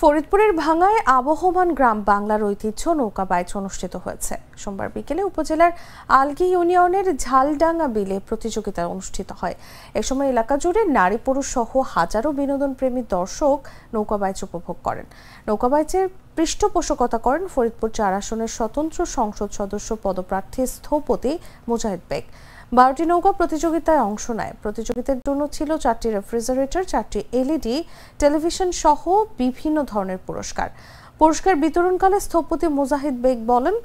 ফরিদপুরের ভাঙ্গায় আবহমান গ্রাম বাংলার ঐতিহ্য নৌকা বাইচ অনুষ্ঠিত হয়েছে। সোমবার বিকেলে উপজেলার আলগি ইউনিয়নের ঝালডাঙ্গা বিলে প্রতিযোগিতা অনুষ্ঠিত হয়। এ সময় এলাকা জুড়ে নারী পুরুষ সহ হাজারো বিনোদনপ্রেমী দর্শক নৌকা বাইচ উপভোগ করেন। নৌকা বাইচের পৃষ্ঠপোষকতা করেন ফরিদপুর ৪ আসনের স্বতন্ত্র সংসদ সদস্য পদপ্রার্থী স্থপতি মুজাহিদ বেগ। 12টি নৌকা প্রতিযোগিতায় অংশ নেয়। প্রতিযোগিতার জন্য ছিল 4টি রেফ্রিজারেটর, 4টি এলইডি টেলিভিশন সহ বিভিন্ন ধরনের পুরস্কার বিতরণকালে স্থপতি মুজাহিদ বেগ বলেন,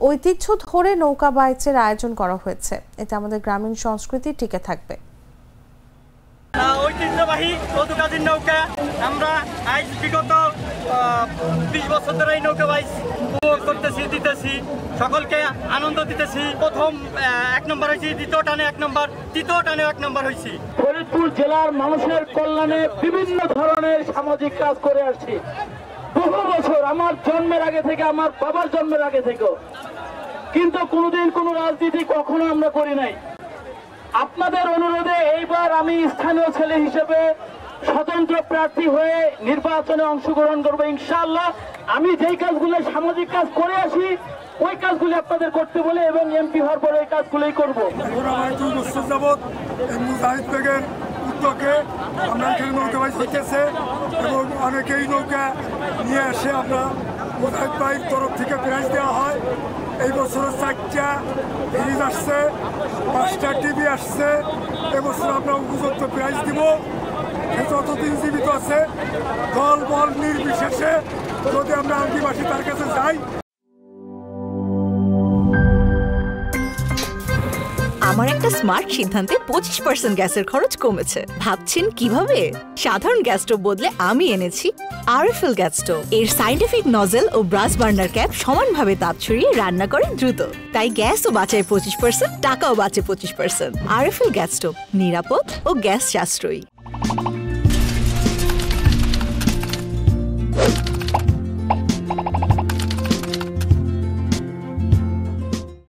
ঐতিহ্য ধরে নৌকা বাইচের আয়োজন করা হয়েছে, এতে আমাদের গ্রামীণ সংস্কৃতি টিকে থাকবে। ঐতিহ্যবাহী মধুকাজীর নৌকা আমরা আজ বিগত 20 বছর ধরে এই নৌকা বাইচ উপভোগ করতেছি, দিতেছি, সকলকে আনন্দ দিতেছি। প্রথম 1 নম্বর হয়েছি, দ্বিতীয় টানে 1 নম্বর, তৃতীয় টানে 1 নম্বর হয়েছি। ফরিদপুর জেলার মানুষের কল্যাণে বিভিন্ন ধরনের সামাজিক কাজ করে আসছি বহু বছর, আমার জন্মের আগে থেকে, আমার বাবার জন্মের আগে থেকে, কিন্তু কোনোদিন কোনো রাজনীতি কখনো আমরা করি নাই। আপনাদের অনুরোধে এইবার আমি স্থানীয় ছেলে হিসেবে স্বতন্ত্র প্রার্থী হয়ে নির্বাচনে অংশগ্রহণ করবো ইনশাআল্লাহ। আমি যেই কাজগুলো সামাজিক কাজ করে আসি ওই কাজগুলি আপনাদের করতে বলে এবং এমপি হওয়ার পরে এই কাজগুলোই করবো। মুজাহিদ বেগের উদ্যোগে আমরা এখানে নৌকা বাইচ হইতেছে এবং অনেকেই নৌকা নিয়ে আসে। আমরা মুজাহিদ ভাইয়ের তরফ থেকে প্রাইজ দেওয়া হয়। এই বছর 4টা ফ্রিজ আসছে, 5টা টিভি আসছে। এবছর আমরা উপযুক্ত প্রাইজ দিব। যতদিন জীবিত আছে দল বল নির্বিশেষে যদি আমরা আদিবাসী তার কাছে যাই। আমার একটা স্মার্ট সিদ্ধান্তে 25% গ্যাসের খরচ কমেছে। ভাবছেন কিভাবে? সাধারণ গ্যাস স্টোভ বদলে আমি এনেছি আরএফএল গ্যাস স্টোভ। এর সাইন্টিফিক নজল ও ব্রাস বার্নার ক্যাপ সমানভাবে তাপ ছড়িয়ে রান্না করে দ্রুত, তাই গ্যাসও বাঁচায় 25%, টাকাও বাঁচে 25%। আরএফএল গ্যাস স্টোভ নিরাপদ ও গ্যাস সাশ্রয়ী।